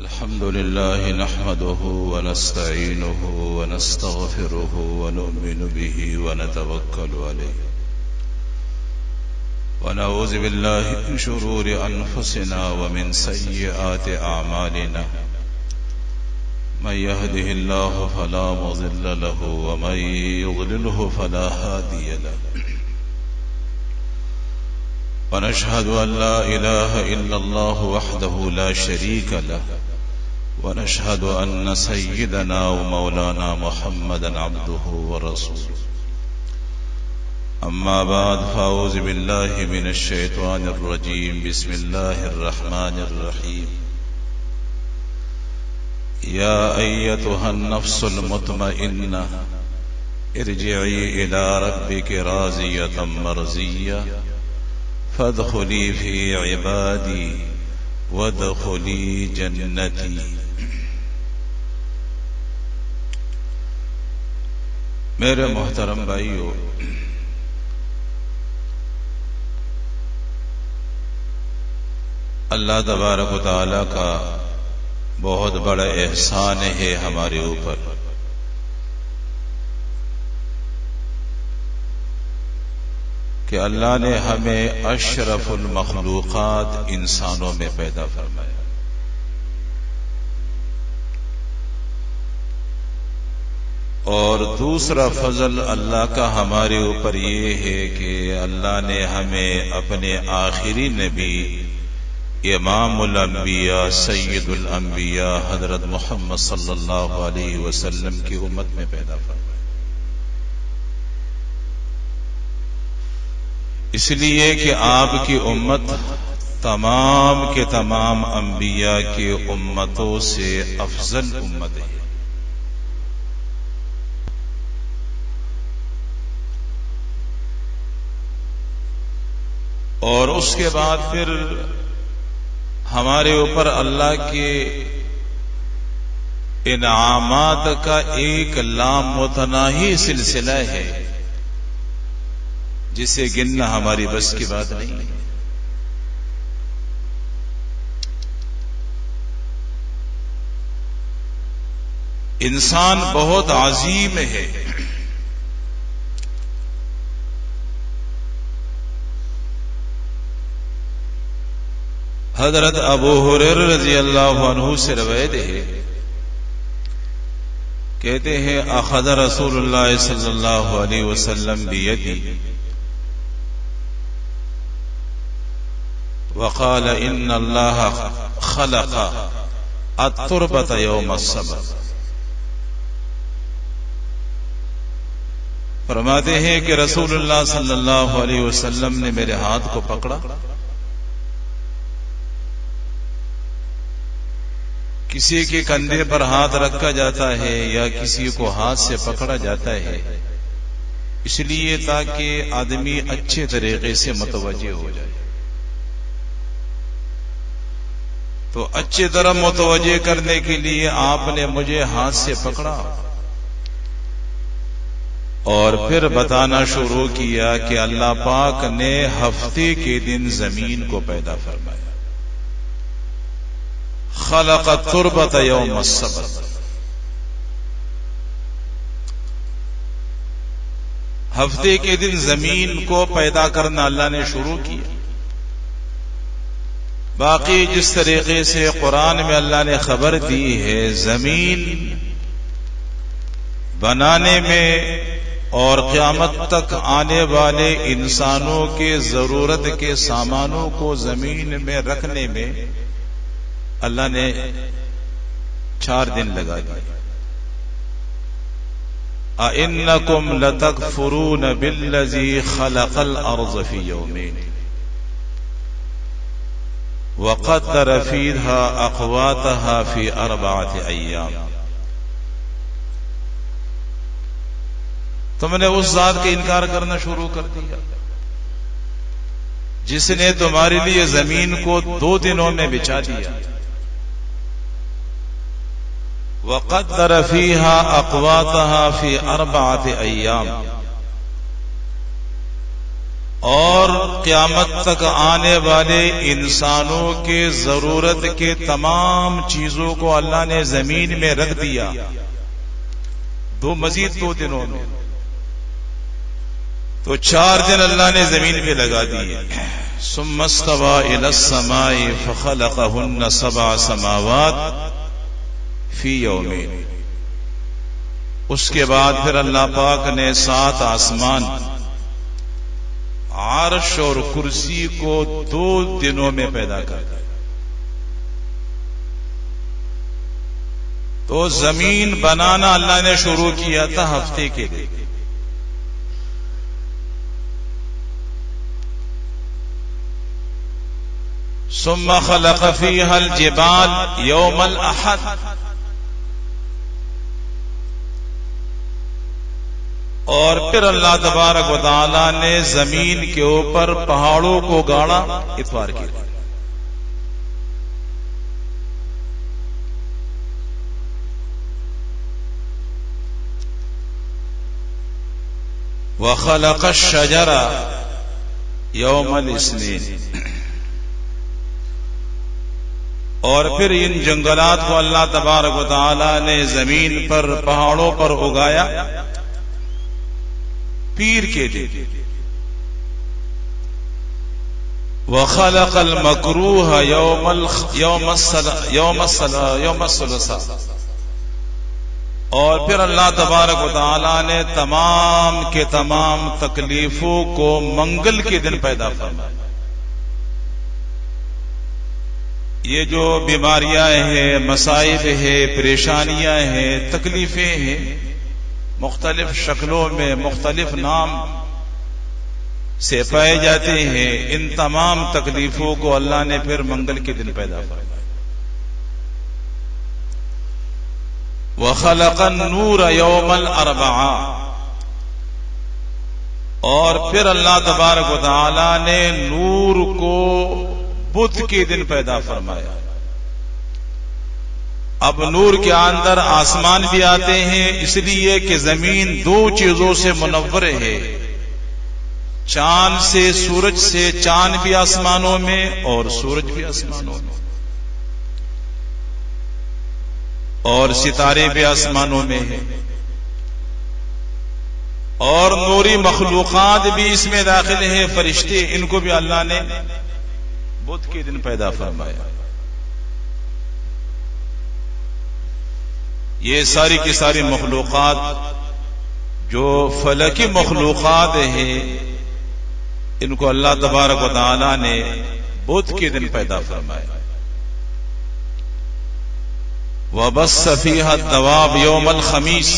الحمد لله نحمده ونستعينه ونستغفره ونؤمن به ونتوكل عليه ونعوذ بالله من شرور أنفسنا ومن سيئات أعمالنا من يهده الله فلا مضل له ومن يضلله فلا هادي له ونشهد أن لا إله إلا الله وحده لا شريك له ونشهد أن سيدنا ومولانا محمدا عبده ورسوله أما بعد فأعوذ بالله من الشيطان الرجيم بسم الله الرحمن الرحيم يا أيتها النفس المطمئنة ارجعي إلى ربك راضية مرضية فادخلی فی عبادی وادخلی جنتی۔ میرے محترم بھائیو، اللہ تبارک و تعالی کا بہت بڑا احسان ہے ہمارے اوپر کہ اللہ نے ہمیں اشرف المخلوقات انسانوں میں پیدا فرمایا۔ اور دوسرا فضل اللہ کا ہمارے اوپر یہ ہے کہ اللہ نے ہمیں اپنے آخری نبی امام الانبیاء سید الانبیاء حضرت محمد صلی اللہ علیہ وسلم کی امت میں پیدا فرمایا۔ اس لیے کہ آپ کی امت تمام کے تمام انبیاء کی امتوں سے افضل امت ہے۔ اور اس کے بعد پھر ہمارے اوپر اللہ کے انعامات کا ایک لامتناہی سلسلہ ہے جسے گننا ہماری بس کی بات نہیں ہے۔ انسان بہت عظیم ہے۔ حضرت ابو ہریرہ رضی اللہ عنہ سے روایت ہے، کہتے ہیں اخذ رسول اللہ صلی اللہ علیہ وسلم بیدی وقال ان اللہ خلق التربۃ یوم السبت۔ فرماتے ہیں کہ رسول اللہ صلی اللہ علیہ وسلم نے میرے ہاتھ کو پکڑا، کسی کے کندھے پر ہاتھ رکھا جاتا ہے یا کسی کو ہاتھ سے پکڑا جاتا ہے اس لیے تاکہ آدمی اچھے طریقے سے متوجہ ہو جائے۔ تو اچھی طرح متوجہ کرنے کے لیے آپ نے مجھے ہاتھ سے پکڑا اور پھر بتانا شروع کیا کہ اللہ پاک نے ہفتے کے دن زمین کو پیدا فرمایا۔ خلق التربۃ یوم السبت، ہفتے کے دن زمین کو پیدا کرنا اللہ نے شروع کیا۔ باقی جس طریقے سے قرآن میں اللہ نے خبر دی ہے زمین بنانے میں اور قیامت تک آنے والے انسانوں کے ضرورت کے سامانوں کو زمین میں رکھنے میں اللہ نے 4 دن لگا دیے۔ اَإِنَّكُمْ لَتَكْفُرُونَ بِالَّذِي خَلَقَ الْأَرْضَ فِي يَوْمَيْنِ وَقَدَّرَ فِيهَا أَقْوَاتَهَا فِي 4 أَيَّامٍ۔ تم نے اس ذات کا انکار کرنا شروع کر دیا جس نے تمہارے لیے زمین کو 2 دنوں میں بچھا دیا۔ وَقَدَّرَ فِيهَا أَقْوَاتَهَا فِي 4 أَيَّامٍ، اور قیامت تک آنے والے انسانوں کے ضرورت کے تمام چیزوں کو اللہ نے زمین میں رکھ دیا مزید 2 دنوں میں. تو 4 دن اللہ نے زمین پہ لگا دیے. ثم استوى الى السماء فخلقهن 7 سماوات فی یومین. اس کے بعد پھر اللہ پاک نے 7 آسمان، عرش اور کرسی کو 2 دنوں میں پیدا کر دیا. تو زمین بنانا اللہ نے شروع کیا تھا ہفتے کے دن. ثم خلق فيها الجبال يوم الأحد. اور پھر اللہ تبارک و تعالی نے زمین کے اوپر پہاڑوں کو گاڑا اتوار کے دن. وخلق الشجر يوم الاثنين. اور پھر ان جنگلات کو اللہ تبارک و تعالی نے زمین پر پہاڑوں پر اگایا پیر کے دن. وخلق المکروہ یوم الثلاثاء. اور پھر اللہ تبارک و تعالی نے تمام کے تمام تکلیفوں کو منگل کے دن پیدا فرمایا. یہ جو بیماریاں ہیں، مصائب ہیں، پریشانیاں ہیں، تکلیفیں ہیں، مختلف شکلوں میں مختلف نام سے پائے جاتے ہیں، ان تمام تکلیفوں کو اللہ نے پھر منگل کے دن پیدا فرمایا. وخلق النور یوم الاربعاء. اور پھر اللہ تبارک و تعالی نے نور کو بدھ کے دن پیدا فرمایا. اب نور کے اندر آسمان بھی آتے ہیں، اس لیے کہ زمین 2 چیزوں سے منور ہے، چاند سے، سورج سے. چاند بھی آسمانوں میں اور سورج بھی آسمانوں میں، اور ستارے بھی آسمانوں میں ہیں، اور نوری مخلوقات بھی اس میں داخل ہیں، فرشتے. ان کو بھی اللہ نے بدھ کے دن پیدا فرمایا. یہ ساری کی ساری مخلوقات جو فلکی مخلوقات ہیں، ان کو اللہ تبارک و تعالی نے بدھ کے دن پیدا فرمایا. وبث فيها الدواب يوم الخميس.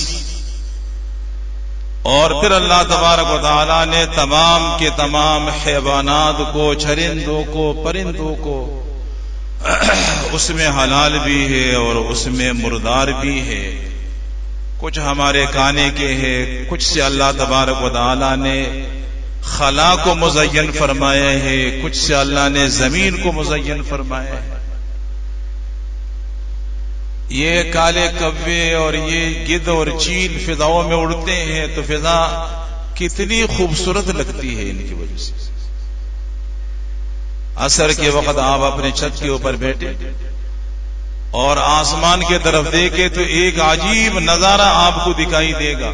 اور پھر اللہ تبارک و تعالی نے تمام کے تمام حیوانات کو، چرندوں کو، پرندوں کو، اس میں حلال بھی ہے اور اس میں مردار بھی ہے. کچھ ہمارے کھانے کے ہیں، کچھ سے اللہ تبارک و تعالی نے خلا کو مزین فرمایا ہے، کچھ سے اللہ نے زمین کو مزین فرمایا ہے. یہ کالے کوے اور یہ گدھ اور چیل فضاؤں میں اڑتے ہیں تو فضا کتنی خوبصورت لگتی ہے ان کی وجہ سے. عصر کے وقت آپ اپنے چھت کے اوپر بیٹھے اور آسمان کی طرف دیکھے تو ایک عجیب نظارہ آپ کو دکھائی دے گا.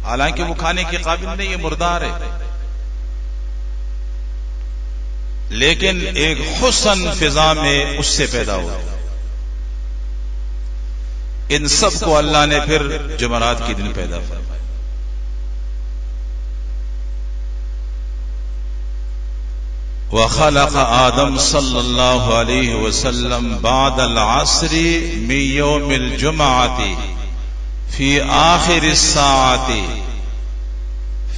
حالانکہ وہ کھانے کے قابل نہیں، یہ مردار ہے، لیکن ایک حسن فضا میں اس سے پیدا ہوا. ان سب کو اللہ نے پھر جمعرات کے دن پیدا فرمایا. وخلق آدم صلی اللہ علیہ وسلم بعد العصر من یوم الجمعۃ فی آخر الساعۃ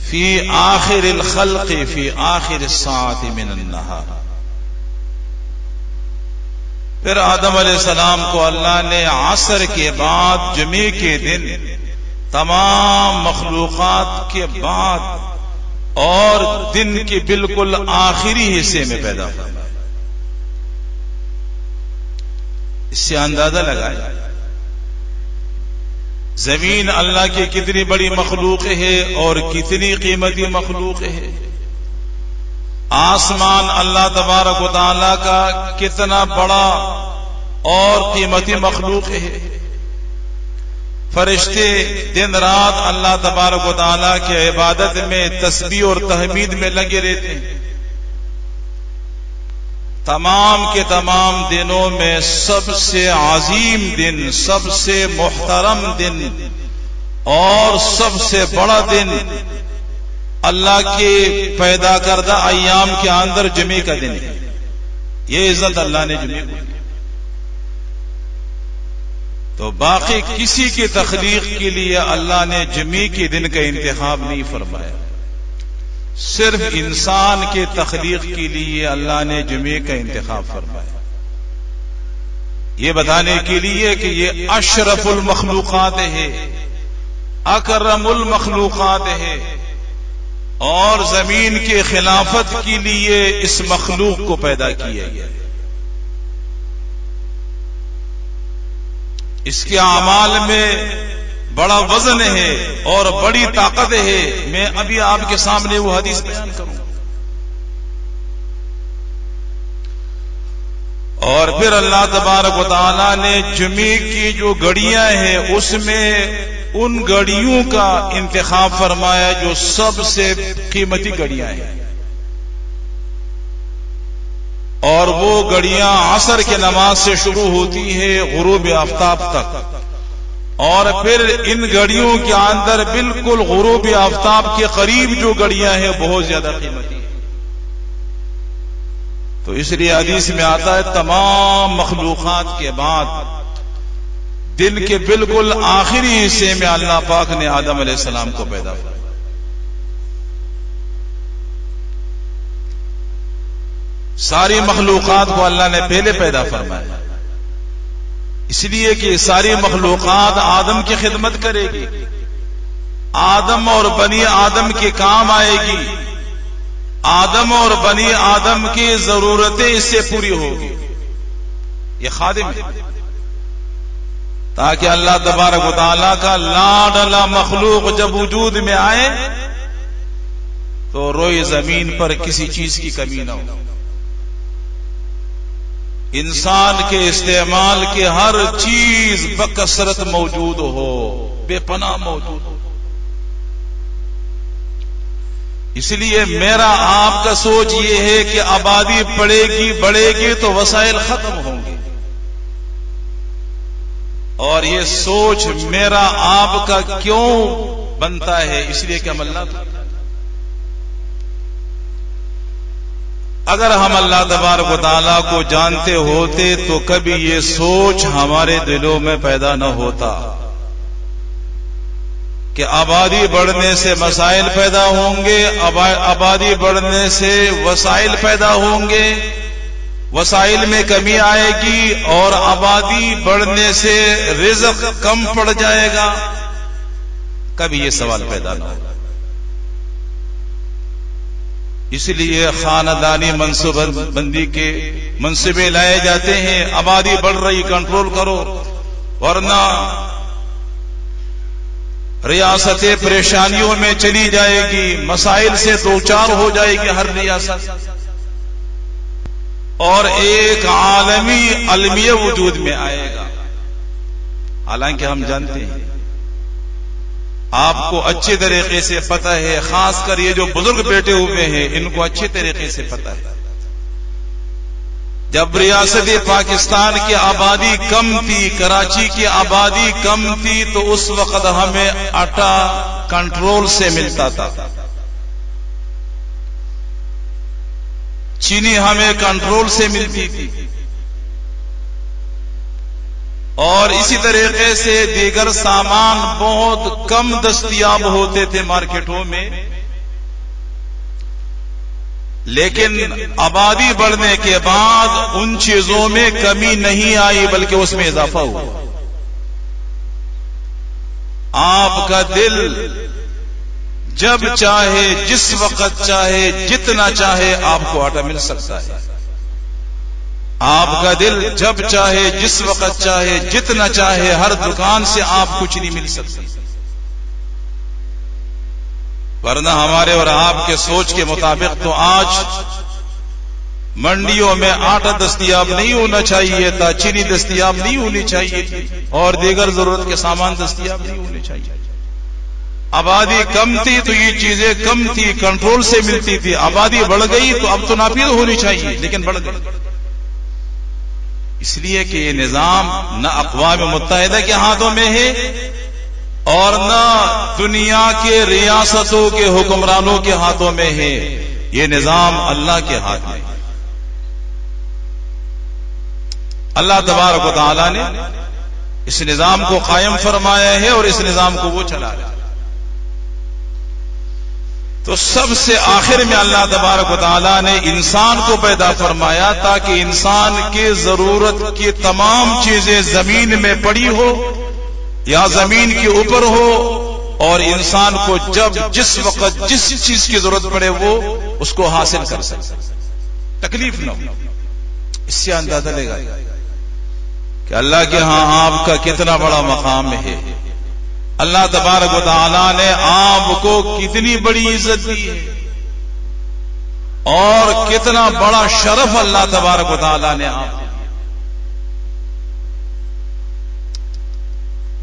فی آخر الخلق فی آخر الساعۃ من النہار. پھر آدم علیہ السلام کو اللہ نے عصر کے بعد جمعے کے دن تمام مخلوقات کے بعد اور دن کے بالکل آخری حصے میں پیدا فرمایا. اس سے اندازہ لگائے زمین اللہ کی کتنی بڑی مخلوق ہے اور کتنی قیمتی مخلوق ہے. آسمان اللہ تبارک و تعالی کا کتنا بڑا اور قیمتی مخلوق ہے. فرشتے دن رات اللہ تبارک و تعالی کی عبادت میں، تسبیح اور تحمید میں لگے رہتے ہیں. تمام کے تمام دنوں میں سب سے عظیم دن، سب سے محترم دن اور سب سے بڑا دن اللہ کے پیدا کردہ ایام کے اندر جمعے کا دن ہے. یہ عزت اللہ نے جمعے کو دی. تو باقی کسی کی تخلیق کے لیے اللہ نے جمعے کے دن کا انتخاب نہیں فرمایا. صرف انسان کے تخلیق کے لیے اللہ نے جمعے کا انتخاب فرمایا، یہ بتانے کے لیے کہ یہ اشرف المخلوقات ہے، اکرم المخلوقات ہے، اور زمین کے خلافت کے لیے اس مخلوق کو پیدا کیا گیا. اس کے اعمال میں بڑا وزن ہے اور بڑی طاقت ہے. میں ابھی آپ کے سامنے وہ حدیث بیان کروں. اور پھر اللہ تبارک و تعالی نے جمعے کی جو گھڑیاں ہیں اس میں ان گھڑیوں کا انتخاب فرمایا جو سب سے قیمتی گھڑیاں ہیں. اور وہ گھڑیاں عصر کے نماز سے شروع ہوتی ہے غروب آفتاب تک، اور پھر ان گھڑیوں کے اندر بالکل غروب آفتاب کے قریب جو گھڑیاں ہیں بہت زیادہ قیمتی ہیں. تو اس لیے حدیث میں آتا ہے تمام مخلوقات کے بعد دن کے بالکل آخری حصے میں اللہ پاک نے آدم علیہ السلام کو پیدا کیا. ساری مخلوقات کو اللہ نے پہلے پیدا فرمایا، اس لیے کہ ساری مخلوقات آدم کی خدمت کرے گی، آدم اور بنی آدم کے کام آئے گی، آدم اور بنی آدم کی ضرورتیں اس سے پوری ہوگی. یہ خادم ہے تاکہ اللہ تبارک و تعالیٰ کا لاڈلا مخلوق جب وجود میں آئے تو روئے زمین پر کسی چیز کی کمی نہ ہو. انسان کے استعمال کے ہر چیز بکثرت موجود ہو، بے پناہ موجود ہو. اس لیے میرا آپ کا سوچ یہ ہے کہ آبادی بڑھے گی تو وسائل ختم ہوں گے، اور یہ سوچ میرا آپ کا کیوں بنتا ہے؟ اس لیے کہ ہم اللہ اگر ہم اللہ تبارک و تعالیٰ کو جانتے ہوتے تو کبھی یہ سوچ ہمارے دلوں میں پیدا نہ ہوتا کہ آبادی بڑھنے سے مسائل پیدا ہوں گے، آبادی بڑھنے سے وسائل پیدا ہوں گے، وسائل میں کمی آئے گی، اور آبادی بڑھنے سے رزق کم پڑ جائے گا. کبھی یہ سوال پیدا نہ ہوگا. اس لیے خاندانی منصوبہ بندی کے منصوبے لائے جاتے ہیں، آبادی بڑھ رہی کنٹرول کرو، ورنہ ریاستیں پریشانیوں میں چلی جائے گی، مسائل سے دوچار ہو جائے گی ہر ریاست، اور ایک عالمی المیہ وجود میں آئے گا. حالانکہ ہم جانتے ہیں، آپ کو اچھے طریقے سے پتہ ہے، خاص کر یہ جو بزرگ بیٹھے ہوئے ہیں ان کو اچھے طریقے سے پتہ ہے، جب ریاست پاکستان کی آبادی کم تھی، کراچی کی آبادی کم تھی، تو اس وقت ہمیں آٹا کنٹرول سے ملتا تھا، چینی ہمیں کنٹرول سے ملتی تھی، اور اسی طریقے سے دیگر سامان بہت کم دستیاب ہوتے تھے مارکیٹوں میں. لیکن آبادی بڑھنے کے بعد ان چیزوں میں کمی نہیں آئی بلکہ اس میں اضافہ ہوا. آپ کا دل جب چاہے، جس وقت چاہے، جتنا چاہے آپ کو آٹا مل سکتا ہے. آپ کا دل جب چاہے، جس وقت چاہے، جتنا چاہے، ہر دکان سے آپ کچھ نہیں مل سکتی. ورنہ ہمارے اور آپ کے سوچ کے مطابق تو آج منڈیوں میں آٹا دستیاب نہیں ہونا چاہیے تھا، چینی دستیاب نہیں ہونی چاہیے تھی، اور دیگر ضرورت کے سامان دستیاب نہیں ہونے چاہیے. آبادی کم تھی تو یہ چیزیں کم تھی، کنٹرول سے ملتی تھی. آبادی بڑھ گئی تو اب تو ناپید ہونی چاہیے، لیکن بڑھ گئی. اس لیے کہ یہ نظام نہ اقوام متحدہ کے ہاتھوں میں ہے اور نہ دنیا کے ریاستوں کے حکمرانوں کے ہاتھوں میں ہے. یہ نظام اللہ کے ہاتھ میں ہے. اللہ تبارک و تعالی نے اس نظام کو قائم فرمایا ہے اور اس نظام کو وہ چلا رہا ہے. تو سب سے آخر میں اللہ تبارک و تعالی نے انسان کو پیدا فرمایا تاکہ انسان کی ضرورت کی تمام چیزیں زمین میں پڑی ہو یا زمین کے اوپر ہو، اور انسان کو جب جس وقت جس چیز کی ضرورت پڑے وہ اس کو حاصل کر سکے، تکلیف نہ ہو. اس سے اندازہ لگا کہ اللہ کے ہاں آپ کا کتنا بڑا مقام ہے. اللہ تبارک و تعالی نے آپ کو کتنی بڑی عزت دی ہے اور کتنا بڑا شرف اللہ تبارک و تعالی نے آپ کو.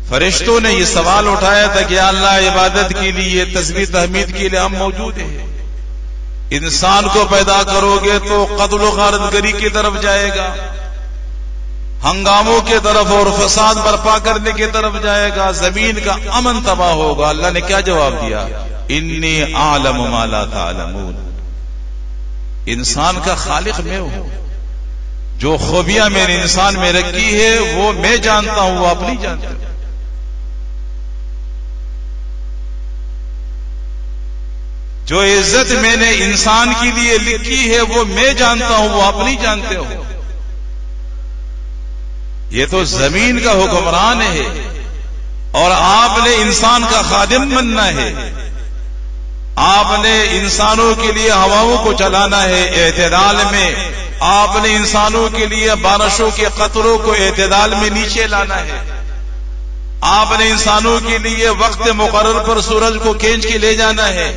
فرشتوں نے یہ سوال اٹھایا تھا کہ اللہ عبادت کے لیے، تسبیح تحمید کے لیے ہم موجود ہیں. انسان کو پیدا کرو گے تو قتل و غارت گری کی طرف جائے گا، ہنگاموں کی طرف اور فساد برپا کرنے کی طرف جائے گا، زمین کا امن تباہ ہوگا. اللہ نے کیا جواب دیا؟ انی اعلم ما لا تعلمون. انسان کا خالق میں ہوں، جو خوبیاں میرے انسان میں رکھی ہے وہ میں جانتا ہوں، وہ آپ نہیں جانتے. جو عزت میں نے انسان کے لیے لکھی ہے وہ میں جانتا ہوں، وہ آپ نہیں جانتے ہو. یہ تو زمین کا حکمران ہے اور آپ نے انسان کا خادم بننا ہے. آپ نے انسانوں کے لیے ہواؤں کو چلانا ہے اعتدال میں. آپ نے انسانوں کے لیے بارشوں کے قطروں کو اعتدال میں نیچے لانا ہے. آپ نے انسانوں کے لیے وقت مقرر پر سورج کو کھینچ کے لے جانا ہے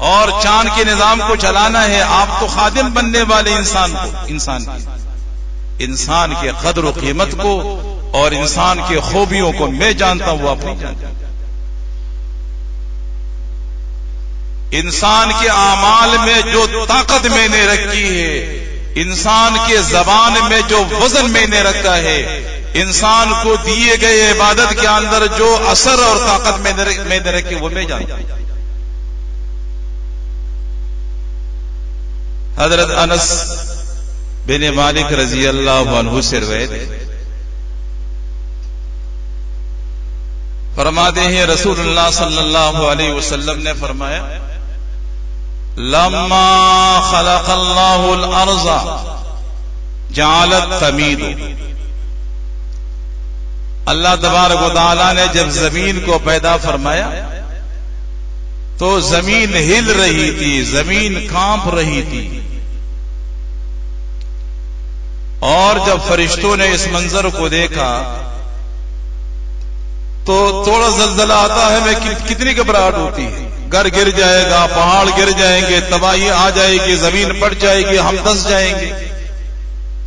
اور چاند کے نظام کو چلانا ہے. آپ تو خادم بننے والے انسان کے قدر و قیمت کو اور انسان کے خوبیوں کو میں جانتا ہوں، وہ آپ نہیں جانتے. انسان کے اعمال میں جو طاقت میں نے رکھی ہے، انسان کے زبان میں جو وزن میں نے رکھا ہے، انسان کو دیے گئے عبادت کے اندر جو اثر اور طاقت میں نے رکھی وہ میں جانتا ہوں. حضرت انس بن مالک رضی اللہ عنہ سے روایت فرماتے ہیں رسول اللہ صلی اللہ علیہ وسلم نے فرمایا لما خلق اللہ الارض جعلت تمید. اللہ تبارک و تعالی نے جب زمین کو پیدا فرمایا تو زمین ہل رہی تھی، زمین کانپ رہی تھی. اور جب فرشتوں نے اس منظر کو دیکھا تو تھوڑا زلزلہ آتا ہے میں کتنی گھبراہٹ ہوتی ہے. گھر گر جائے گا، پہاڑ گر جائیں گے، تباہی آ جائے گی، زمین پھٹ جائے گی، ہم دس جائیں گے.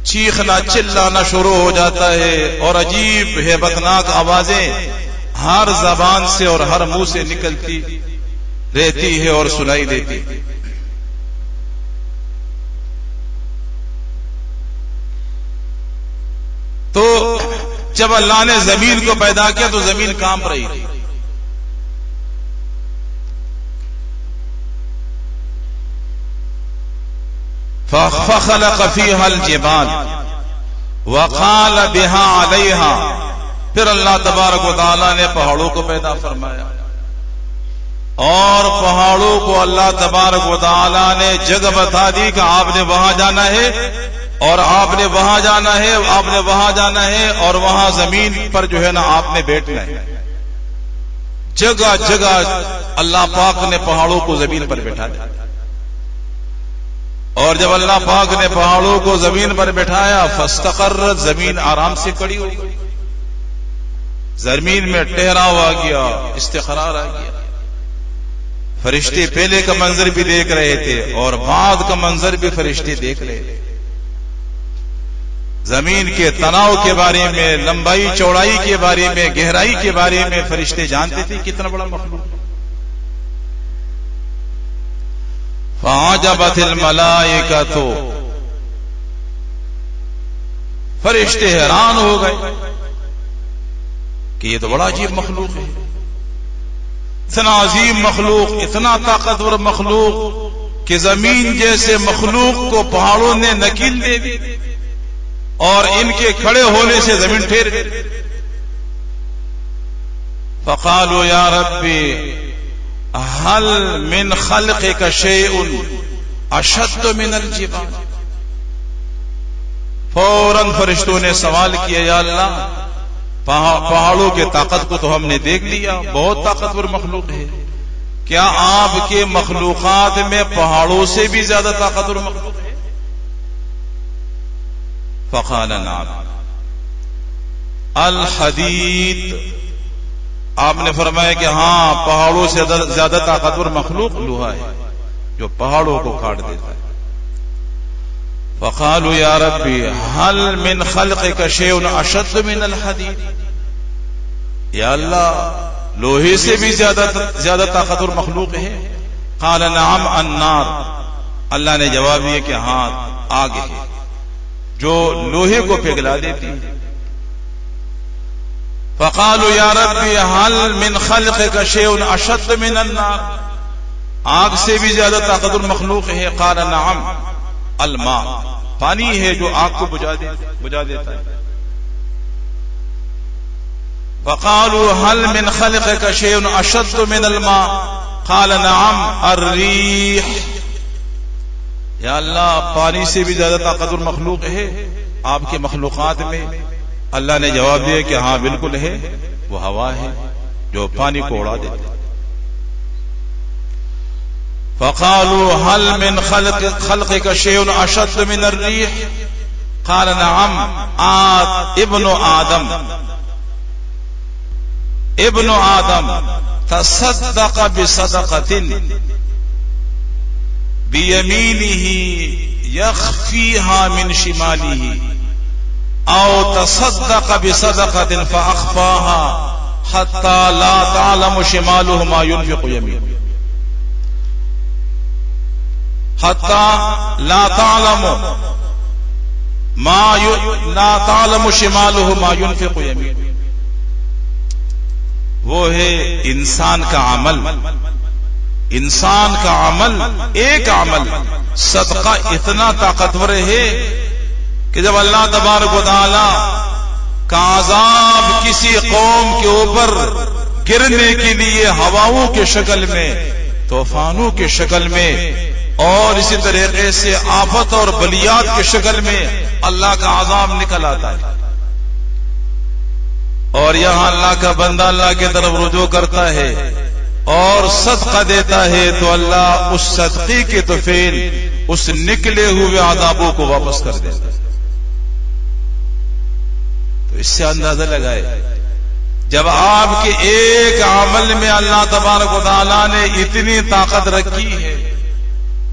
چیخنا چلانا شروع ہو جاتا ہے اور عجیب ہیبتناک آوازیں ہر زبان سے اور ہر منہ سے نکلتی رہتی ہے اور سنائی دیتی. تو جب اللہ نے زمین کو پیدا کیا تو زمین کانپ رہی تھی. فخلق فيها الجبال وقال بها عليها. پھر اللہ تبارک و تعالی نے پہاڑوں کو پیدا فرمایا اور پہاڑوں کو اللہ تبارک و تعالی نے جگہ بتا دی کہ آپ نے وہاں جانا ہے اور آپ نے وہاں جانا ہے، آپ نے وہاں جانا ہے اور وہاں زمین پر جو ہے نا آپ نے بیٹھنا ہے. جگہ جگہ اللہ پاک نے پہاڑوں کو زمین پر بٹھا دیا. اور جب اللہ پاک نے پہاڑوں کو زمین پر بٹھایا فاستقرت، زمین آرام سے کھڑی ہو گئی، زمین میں ٹھہراؤ آ گیا، استقرار آ گیا. فرشتے پہلے کا منظر بھی دیکھ رہے تھے اور بعد کا منظر بھی فرشتے دیکھ رہے تھے. زمین کے تناؤ کے بارے میں، لمبائی چوڑائی کے بارے میں، گہرائی کے بارے میں فرشتے جانتے تھے کتنا بڑا مخلوق. فَعَجَبَتِ الْمَلَائِكَةُ، فرشتے حیران ہو گئے کہ یہ تو بڑا عجیب مخلوق ہے، اتنا عظیم مخلوق، اتنا طاقتور مخلوق کہ زمین جیسے مخلوق کو پہاڑوں نے نکیل دے دی اور ان کے کھڑے ہونے سے زمین ٹھہر گئی. فقالوا یا ربی هل من خلقك شيء اشد من الجبال. فوراً فرشتوں نے سوال کیا یا اللہ پہاڑوں کے طاقت کو تو ہم نے دیکھ لیا، بہت طاقتور مخلوق ہے، کیا آپ کے مخلوقات میں پہاڑوں سے بھی زیادہ طاقتور مخلوق ہے؟ فقال نعم. الحدید، آپ نے فرمایا کہ ہاں پہاڑوں سے زیادہ طاقتور مخلوق لوہا ہے جو پہاڑوں کو کاٹ دیتا ہے. فقالوا یا ربی هل من خلقك شيء اشد من الحدید. یا اللہ لوہے سے بھی زیادہ طاقتور مخلوق ہے؟ قال نعم النار. اللہ نے جواب دیا کہ ہاں آگ ہے جو لوہے کو پگھلا دیتی ہے. فقالوا یا ربی هل من خلقك شيء اشد من النار. آگ سے بھی زیادہ طاقتور مخلوق ہے؟ قال نعم الماء. پانی ہے جو آگ کو بجھا دیتا ہے. فقالوا هل من خلقك شيء اشد من الماء. قال نعم الريح. یا اللہ پانی سے بھی زیادہ طاقتور مخلوق ہے آپ کے مخلوقات میں؟ اللہ نے جواب دیا کہ ہاں بالکل ہے، وہ ہوا ہے جو پانی کو اڑا دیتی ہے. فقالوا هل من خلقك شيء اشد من الريح. قال نعم ابن آدم تصدق بصدقة بيمينه يخفيها من شماله او تصدق بصدقة فأخفاها حتى لا تعلم شماله ما ينفق يمينه. حتى لا تعلم شماله ما ينفق يمينه. وہ ہے انسان کا عمل. انسان کا عمل، ایک عمل صدقہ اتنا طاقتور ہے کہ جب اللہ تبارک و تعالی کا عذاب کسی قوم کے اوپر گرنے کے لیے ہواؤں کے شکل میں، طوفانوں کے شکل میں اور اسی طریقے سے آفت اور بلیات کے شکل میں اللہ کا عذاب نکل آتا ہے، اور یہاں اللہ کا بندہ اللہ کی طرف رجوع کرتا ہے اور صدقہ دیتا ہے تو اللہ اس صدقے کے طفیل اس نکلے ہوئے عذابوں کو واپس کر دیتا ہے. تو اس سے اندازہ لگائے جب آپ کے ایک عمل میں اللہ تبارک و تعالیٰ نے اتنی طاقت رکھی ہے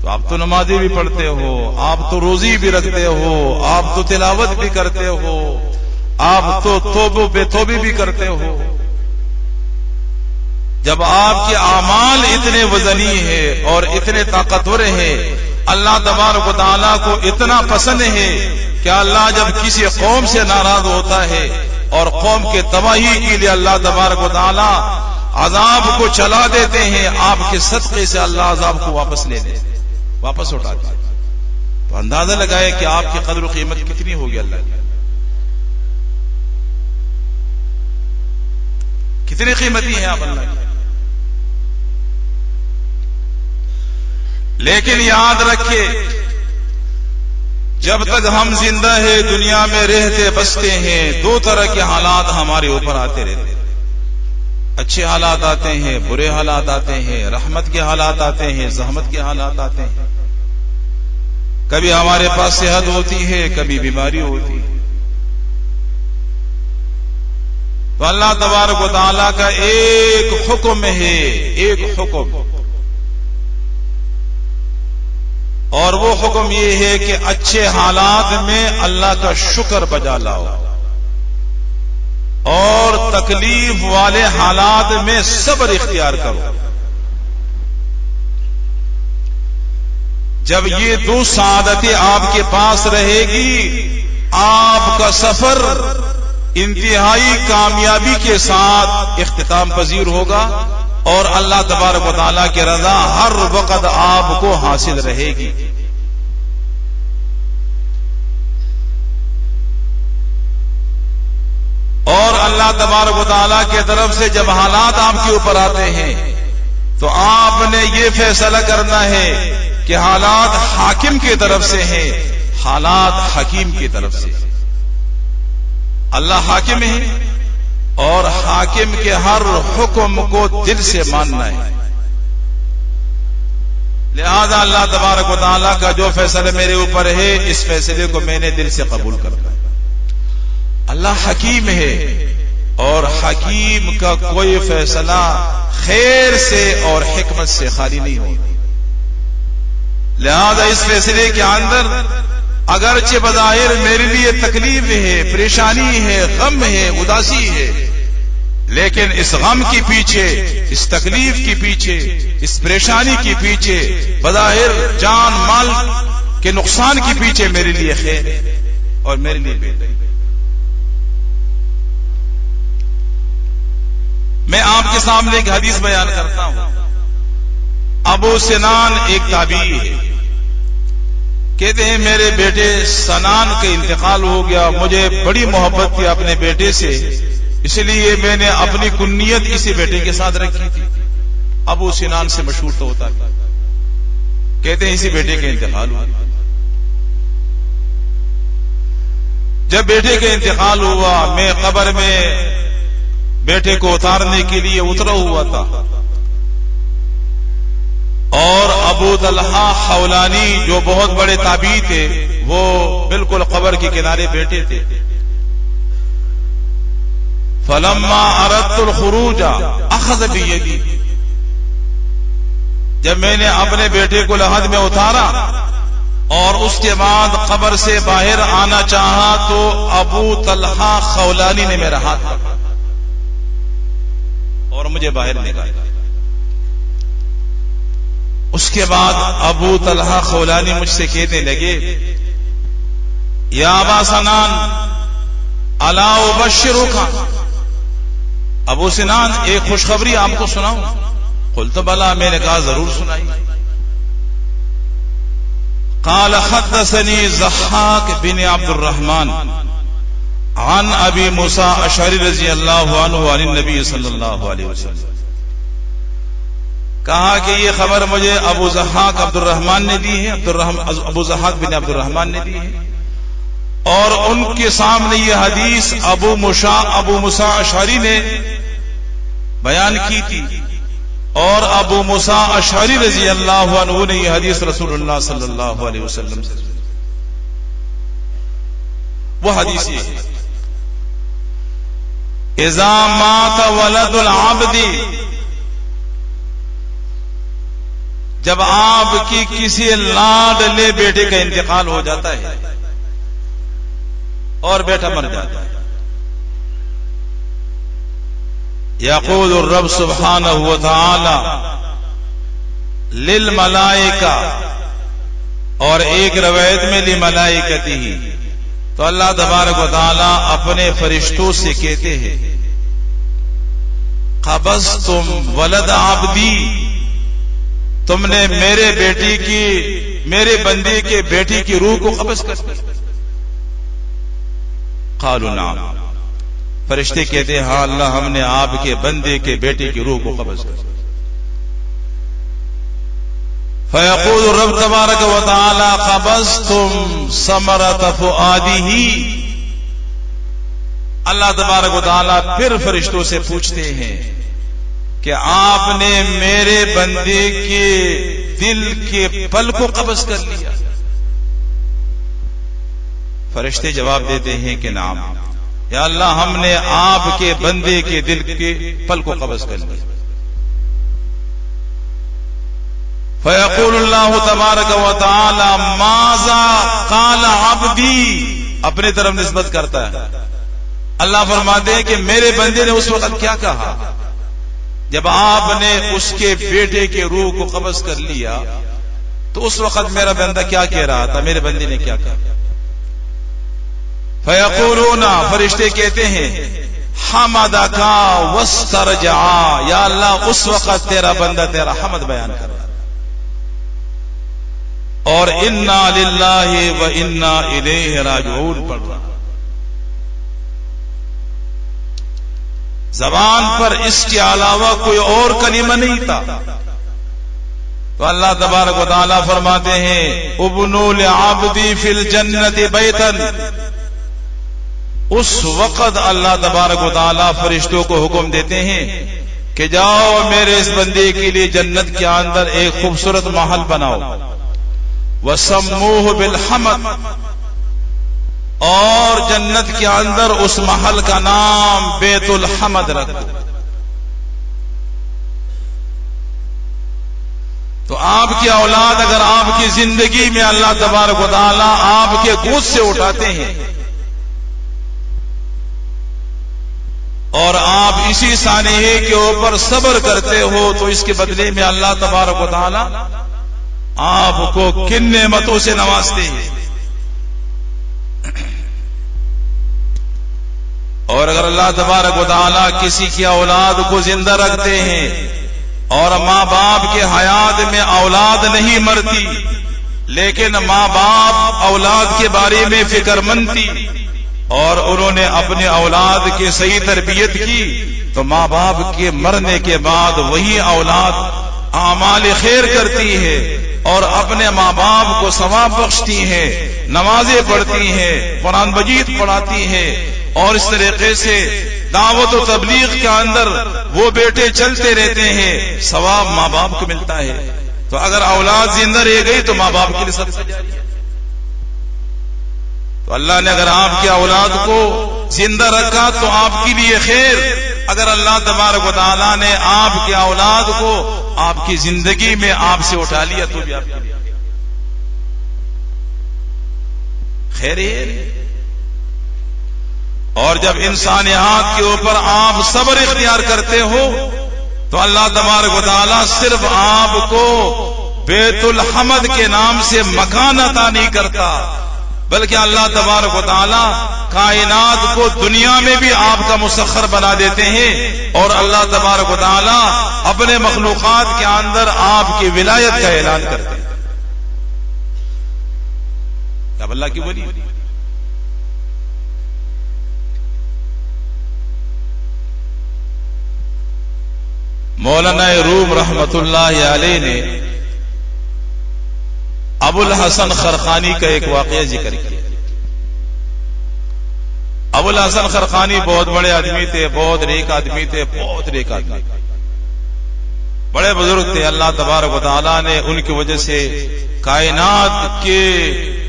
تو آپ تو نمازیں بھی پڑھتے ہو، آپ تو روزی بھی رکھتے ہو، آپ تو تلاوت بھی کرتے ہو، آپ تو توبہ بے توبہ بھی کرتے ہو. جب آپ کے اعمال اتنے وزنی ہیں اور اتنے طاقتور ہیں، اللہ تبارک و تعالیٰ کو اتنا پسند ہے کہ اللہ جب کسی قوم سے ناراض ہوتا ہے اور قوم کے تباہی کے لیے اللہ تبارک و تعالیٰ عذاب کو چلا دیتے ہیں، آپ کے صدقے سے اللہ عذاب کو واپس لے لیتے، واپس اٹھاتے ہیں. تو اندازہ لگائے کہ آپ کی قدر و قیمت کتنی ہوگی، اللہ کی کتنی قیمتی ہیں آپ اللہ کی. لیکن یاد رکھے جب تک ہم زندہ ہیں، دنیا میں رہتے بستے ہیں، دو طرح کے حالات ہمارے اوپر آتے رہتے ہیں. اچھے حالات آتے ہیں، برے حالات آتے ہیں، رحمت کے حالات آتے ہیں، زحمت کے حالات آتے ہیں. کبھی ہمارے پاس صحت ہوتی ہے، کبھی بیماری ہوتی ہے. تو اللہ تبارک و تعالیٰ کا ایک حکم ہے، ایک حکم اور وہ حکم یہ ہے کہ اچھے حالات میں اللہ کا شکر بجا لاؤ اور تکلیف والے حالات میں صبر اختیار کرو. جب یہ دو سعادتیں آپ کے پاس رہے گی آپ کا سفر انتہائی کامیابی کے ساتھ اختتام پذیر ہوگا اور اللہ تبارک و تعالیٰ کی رضا ہر وقت آپ کو حاصل رہے گی. اور اللہ تبارک و تعالیٰ کی طرف سے جب حالات آپ کے اوپر آتے ہیں تو آپ نے یہ فیصلہ کرنا ہے کہ حالات حاکم کی طرف سے ہیں، حالات حکیم کی طرف سے. اللہ حاکم ہے اور حاکم کے ہر حکم کو دل سے ماننا ہے. لہذا اللہ تبارک و تعالیٰ کا جو فیصلہ میرے اوپر ہے اس فیصلے کو میں نے دل سے قبول کرنا ہے. اللہ حکیم ہے اور حکیم کا کوئی فیصلہ خیر سے اور حکمت سے خالی نہیں ہوتا. لہذا اس فیصلے کے اندر اگرچہ بظاہر میرے لیے تکلیف ہے، پریشانی ہے، غم ہے، اداسی ہے، لیکن اس غم کے پیچھے، اس تکلیف کے پیچھے، اس پریشانی کے پیچھے بظاہر جان مال کے نقصان کے پیچھے میرے لیے خیر ہے اور میرے لیے بہتری. میں آپ کے سامنے ایک حدیث بیان کرتا ہوں. ابو سنان ایک تابعی ہے. کہتے ہیں میرے بیٹے سنان کا انتقال ہو گیا، مجھے بڑی محبت تھی اپنے بیٹے سے، اس لیے میں نے اپنی کنیت اسی بیٹے کے ساتھ رکھی تھی. ابو سنان سے مشہور تو ہوتا ہے. کہتے ہیں اسی بیٹے کا انتقال ہوا. جب بیٹے کا انتقال ہوا میں قبر میں بیٹے کو اتارنے کے لیے اترا ہوا تھا اور ابو طلحہ خولانی جو بہت بڑے تابعی تھے وہ بالکل قبر کے کنارے بیٹھے تھے. فلما اردت الخروج اخذ بیدی، جب میں نے اپنے بیٹے کو لحد میں اتارا اور اس کے بعد قبر سے باہر آنا چاہا تو ابو طلحہ خولانی نے میرا ہاتھ پکڑا اور مجھے باہر نکالا. اس کے بعد ابو طلحہ خولانی مجھ سے کہنے لگے یا ابا سنان الا ابشرک، ابو سنان ایک خوشخبری آپ کو سناؤں؟ قلت بلا، میں نے کہا ضرور سنائی. قال حدثني ضحاك بن عبد الرحمن عن ابی موسیٰ اشعری رضی اللہ عنہ عن النبی صلی اللہ علیہ وسلم. کہا کہ یہ خبر مجھے ابو ضحاک عبد الرحمن نے دی ہے، ابو ضحاک بن عبد الرحمن نے دی ہے، اور ان کے سامنے یہ حدیث ابو موسیٰ اشعری نے بیان کی تھی اور ابو موسیٰ اشعری رضی اللہ عنہ نے یہ حدیث رسول اللہ صلی اللہ علیہ وسلم سے. وہ حدیث یہ ہے اذا مات ولد العبد، جب آپ کی کسی لاڈلے بیٹے کا انتقال ہو جاتا ہے اور بیٹا مر جاتا ہے، یقول الرب سبحانہ وتعالی للملائکہ، اور ایک روایت میں لملائکتہ، تو اللہ تبارک و تعالی اپنے فرشتوں سے کہتے ہیں قبضتم ولد عبدی، تم نے میرے بندے کے بیٹی کی روح کو قبض کر دیا. قالوا نعم، فرشتے کہتے ہیں ہاں اللہ، ہم نے آپ کے بندے کے بیٹے کی روح کو قبض کر دیا. فیقول الرب تبارک و تعالی قبضتم ثمرۃ فؤادہ، اللہ تبارک و تعالی پھر فرشتوں سے پوچھتے ہیں کہ آپ نے میرے بندے کے دل کے پل کو قبض کر لیا؟ فرشتے جواب دیتے ہیں کہ نعم یا اللہ، ہم نے آپ کے بندے کے دل کے پل کو قبض کر لیا. فیقول اللہ تبارک و تعالی ماذا قال عبدی، اپنے طرف نسبت کرتا ہے. اللہ فرماتے ہیں کہ میرے بندے نے اس وقت کیا کہا جب آپ نے اس کے بیٹے کے روح کو قبض کر لیا، تو اس وقت میرا بندہ کیا کہہ رہا تھا، میرے بندے نے کیا کہا. فیقولون، فرشتے کہتے ہیں حمدک واسترجعا، یا اللہ اس وقت تیرا بندہ تیرا حمد بیان کر رہا اور انا للہ و انا الیہ راجعون پڑھ رہا. زبان پر اس کے علاوہ کوئی اور کلمہ نہیں تھا. تو اللہ تبارک و تعالی فرماتے ہیں ابنوا لعبدی فی الجنت بیتا. اس وقت اللہ تبارک و تعالی فرشتوں کو حکم دیتے ہیں کہ جاؤ میرے اس بندے کے لیے جنت کے اندر ایک خوبصورت محل بناؤ. وسموہ بالحمد، اور جنت کے اندر اس محل کا نام بیت الحمد رکھو. تو آپ کی اولاد اگر آپ کی زندگی میں اللہ تبارک و تعالی آپ کے گود سے اٹھاتے ہیں اور آپ اسی سانحے کے اوپر صبر کرتے ہو، تو اس کے بدلے میں اللہ تبارک و تعالی آپ کو کن نعمتوں سے نوازتے ہیں. اور اگر اللہ تبارک و تعالی کسی کی اولاد کو زندہ رکھتے ہیں اور ماں باپ کے حیات میں اولاد نہیں مرتی، لیکن ماں باپ اولاد کے بارے میں فکر مند تھی اور انہوں نے اپنے اولاد کی صحیح تربیت کی، تو ماں باپ کے مرنے کے بعد وہی اولاد اعمال خیر کرتی ہے اور اپنے ماں باپ کو ثواب بخشتی ہے، نمازیں پڑھتی ہیں، قرآن مجید پڑھاتی ہے، اور اس طریقے سے دعوت و تبلیغ کے اندر وہ بیٹے چلتے رہتے ہیں، ثواب ماں باپ کو ملتا ہے. تو اگر اولاد زندہ رہ گئی تو ماں باپ کے لیے سب سے جاری ہے. تو اللہ نے اگر آپ کی اولاد کو زندہ رکھا تو آپ کے لیے خیر. اگر اللہ تبارک و تعالیٰ نے آپ کی اولاد کو آپ کی زندگی میں آپ سے اٹھا لیا تو بھی آپ کے لیے خیر ہے. اور جب انسانیات کے اوپر آپ صبر اختیار کرتے ہو تو اللہ تبارک و تعالیٰ صرف آپ کو بیت الحمد کے نام سے مکان عطا نہیں کرتا، بلکہ اللہ تبارک و تعالیٰ کائنات کو دنیا میں بھی آپ کا مسخر بنا دیتے ہیں، اور اللہ تبارک و تعالیٰ اپنے مخلوقات کے اندر آپ کی ولایت کا اعلان کرتے ہیں. اب اللہ کی ولی مولانا روم رحمت اللہ علیہ نے ابو الحسن خرقانی کا ایک واقعہ ذکر کیا. ابو الحسن خرقانی بہت بڑے آدمی تھے، بہت نیک آدمی تھے، بہت نیک آدمی تھے، بڑے بزرگ تھے. اللہ تبارک و تعالیٰ نے ان کی وجہ سے کائنات کے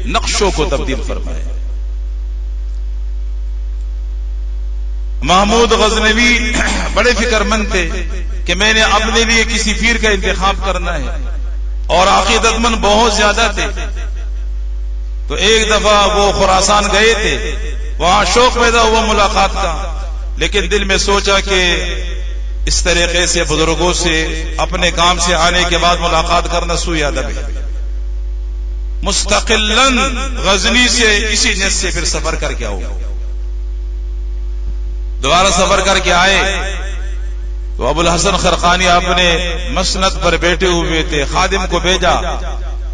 نقشوں کو تبدیل فرمایا. محمود غزنوی بڑے فکر مند تھے کہ میں نے اپنے لیے کسی پیر کا انتخاب کرنا ہے، اور عقیدت مند بہت زیادہ تھے. تو ایک دفعہ وہ خراسان گئے تھے، وہاں شوق پیدا ہوا ملاقات کا، لیکن دل میں سوچا کہ اس طریقے سے بزرگوں سے اپنے کام سے آنے کے بعد ملاقات کرنا سوء ادب ہے. مستقلاً غزنی سے اسی نیت سے پھر سفر کر کے آؤ. دوبارہ سفر کر کے آئے تو ابو الحسن خرقانی اپنے مسند پر بیٹھے ہوئے تھے. خادم کو بھیجا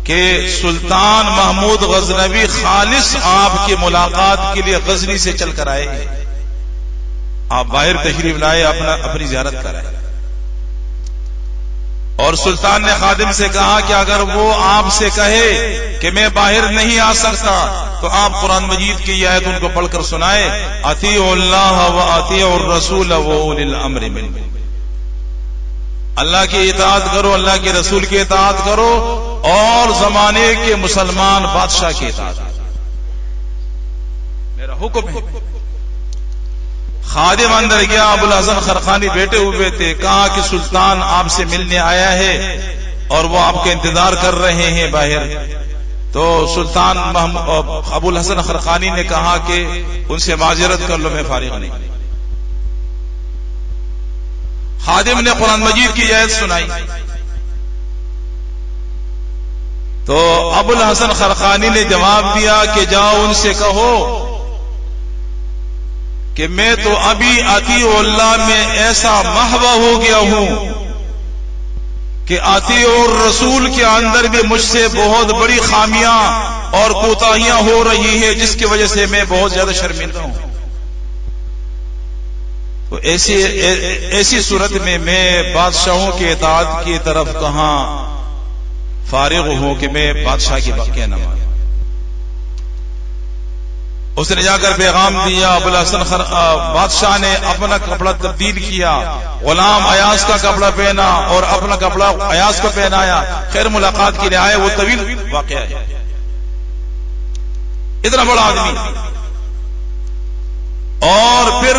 کہ سلطان محمود غزنوی خالص آپ کی ملاقات کے لیے غزنی سے چل کر آئے، آپ باہر تشریف لائے، اپنی زیارت کرائے. اور سلطان نے خادم سے کہا کہ اگر وہ آپ سے کہے کہ میں باہر نہیں آ سکتا تو آپ قرآن مجید کی آیت ان کو پڑھ کر سنائے، اطیعوا اللہ و اطیعوا الرسول و اولی الامر منکم. اللہ کی اطاعت کرو، اللہ کے رسول کی اطاعت کرو، اور زمانے کے مسلمان بادشاہ کی اطاعت کرو، میرا حکم ہے. خادم اندر گیا، ابو الحسن خرقانی بیٹھے ہوئے تھے. کہا کہ سلطان آپ سے ملنے آیا ہے. اور وہ آپ کا انتظار کر رہے ہیں باہر. تو سلطان ابو الحسن خرقانی نے کہا کہ ان سے معذرت کر لو، میں فارغ نہیں. خادم نے قرآن مجید کی آیت سنائی تو ابو الحسن خرقانی نے جواب دیا کہ جاؤ ان سے کہو کہ میں تو ابھی اطیع اللہ میں ایسا محو ہو گیا ہوں کہ اطیع الرسول کے اندر بھی مجھ سے بہت بڑی خامیاں اور کوتاہیاں ہو رہی ہیں، جس کی وجہ سے میں بہت زیادہ شرمندہ ہوں. تو ایسی صورت میں بادشاہوں کی اطاعت کی طرف کہاں فارغ ہوں کہ میں بادشاہ کی بقیہ نہ مانوں. اس نے جا کر پیغام دیا. ابو الحسن بادشاہ نے اپنا کپڑا تبدیل کیا، غلام ایاز کا کپڑا پہنا اور اپنا کپڑا ایاز کو پہنایا. خیر ملاقات کے لیے آئے، وہ طویل واقعہ ہے. اتنا بڑا آدمی، اور پھر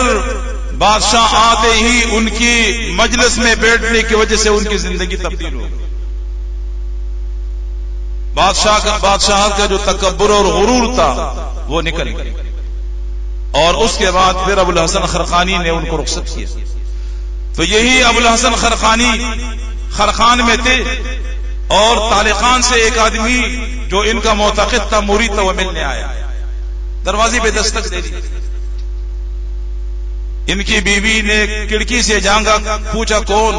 بادشاہ آتے ہی ان کی مجلس میں بیٹھنے کی وجہ سے ان کی زندگی تبدیل ہو گئی. بادشاہ کا جو تکبر اور غرور تھا وہ نکل گیا، اور اس کے بعد پھر ابو الحسن خرقانی نے ان کو رخصت کیا. تو یہی ابو الحسن خرقان میں تھے، اور طالقان سے ایک آدمی جو ان کا معتقد تھا، مرید تھا، وہ ملنے آیا. دروازے پہ دستک دے دی. ان کی بیوی نے کھڑکی سے جھانکا، پوچھا کون؟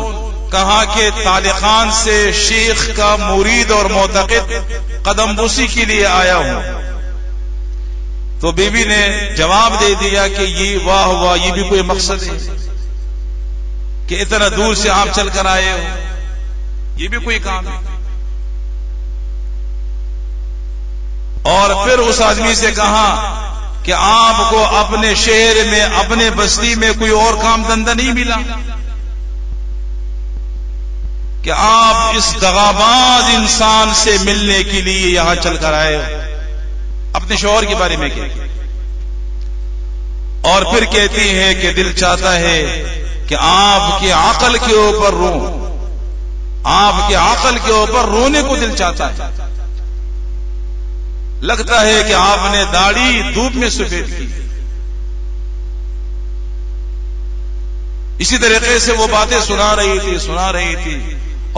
کہا کہ طالقان سے شیخ کا مرید اور معتقد قدم بوسی کے لیے آیا ہوں. تو بیوی نے جواب دے دیا کہ یہ واہ واہ، یہ بھی کوئی مقصد ہے کہ اتنا دور سے آپ چل کر آئے ہو؟ یہ بھی کوئی کام ہے. اور پھر اس آدمی سے کہا کہ آپ کو اپنے شہر میں، اپنے بستی میں کوئی اور کام دھندا نہیں ملا کہ آپ اس دغاباز انسان سے ملنے کے لیے یہاں چل کر آئے ہو؟ اپنے شوہر کے بارے میں کہ اور پھر کہتی ہے کہ دل چاہتا ہے کہ آپ کی عقل کے اوپر رو، آپ کے عقل کے اوپر رونے کو دل چاہتا ہے. لگتا ہے کہ آپ نے داڑھی دھوپ میں سفید کی. اسی طریقے سے وہ باتیں سنا رہی تھی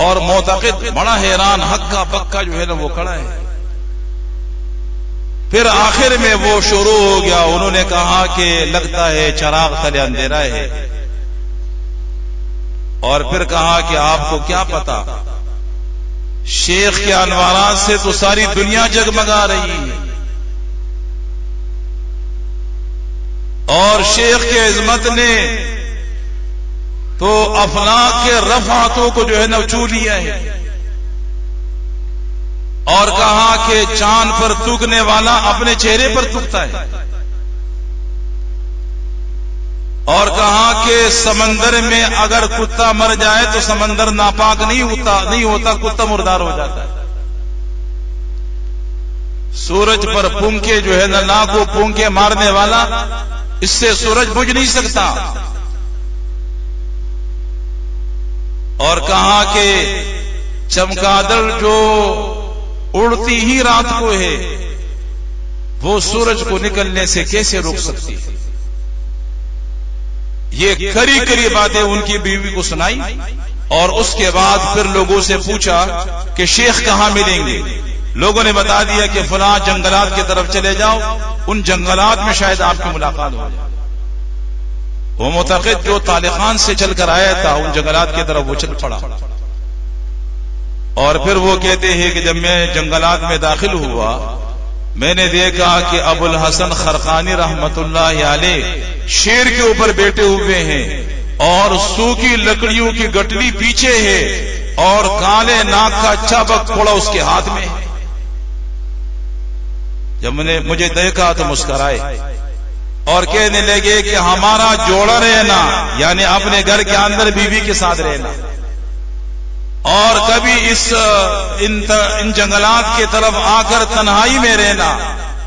اور معتقد بڑا حیران، ہکا بکا جو ہے نا وہ کھڑا ہے. پھر آخر میں وہ شروع ہو گیا. انہوں نے کہا کہ لگتا ہے چراغ تلے اندھیرا ہے. اور پھر کہا کہ آپ کو کیا پتا، شیخ کے انوارات سے تو ساری دنیا جگمگا رہی ہے، اور شیخ کی عظمت نے تو افلاک کے رفعتوں کو جو ہے نا چھو لیا ہے. اور کہا کہ چاند پر تھوکنے والا اپنے چہرے پر تھوکتا ہے. اور کہا کہ سمندر میں اگر کتا مر جائے تو سمندر ناپاک نہیں ہوتا، کتا مردار ہو جاتا ہے. سورج پر پونکے جو ہے نا لاکھوں پونکے مارنے والا، اس سے سورج بجھ نہیں سکتا. اور کہا کہ چمگادڑ جو اڑتی ہی رات کو ہے، وہ سورج کو نکلنے سے کیسے روک سکتی ہے. یہ کری باتیں ان کی بیوی کو سنائی. اور اس کے بعد پھر لوگوں سے پوچھا کہ شیخ کہاں ملیں گے. لوگوں نے بتا دیا کہ فلاں جنگلات کی طرف چلے جاؤ، ان جنگلات میں شاید آپ کی ملاقات ہو جائے. وہ معتقد جو طالقان سے چل کر آیا تھا، ان جنگلات کی طرف وہ چل پڑا. اور پھر وہ کہتے ہیں کہ جب میں جنگلات میں داخل ہوا، میں نے دیکھا کہ ابو الحسن خرقانی رحمت اللہ علیہ شیر کے اوپر بیٹھے ہوئے ہیں، اور سوکھی لکڑیوں کی گٹلی پیچھے ہے، اور کالے ناک کا چابک پھوڑا اس کے ہاتھ میں ہے. جب میں نے مجھے دیکھا تو مسکرائے اور کہنے لگے کہ ہمارا جوڑا رہنا، یعنی اپنے گھر کے اندر بیوی کے ساتھ رہنا، اور کبھی ان جنگلات کی طرف آ کر تنہائی میں رہنا،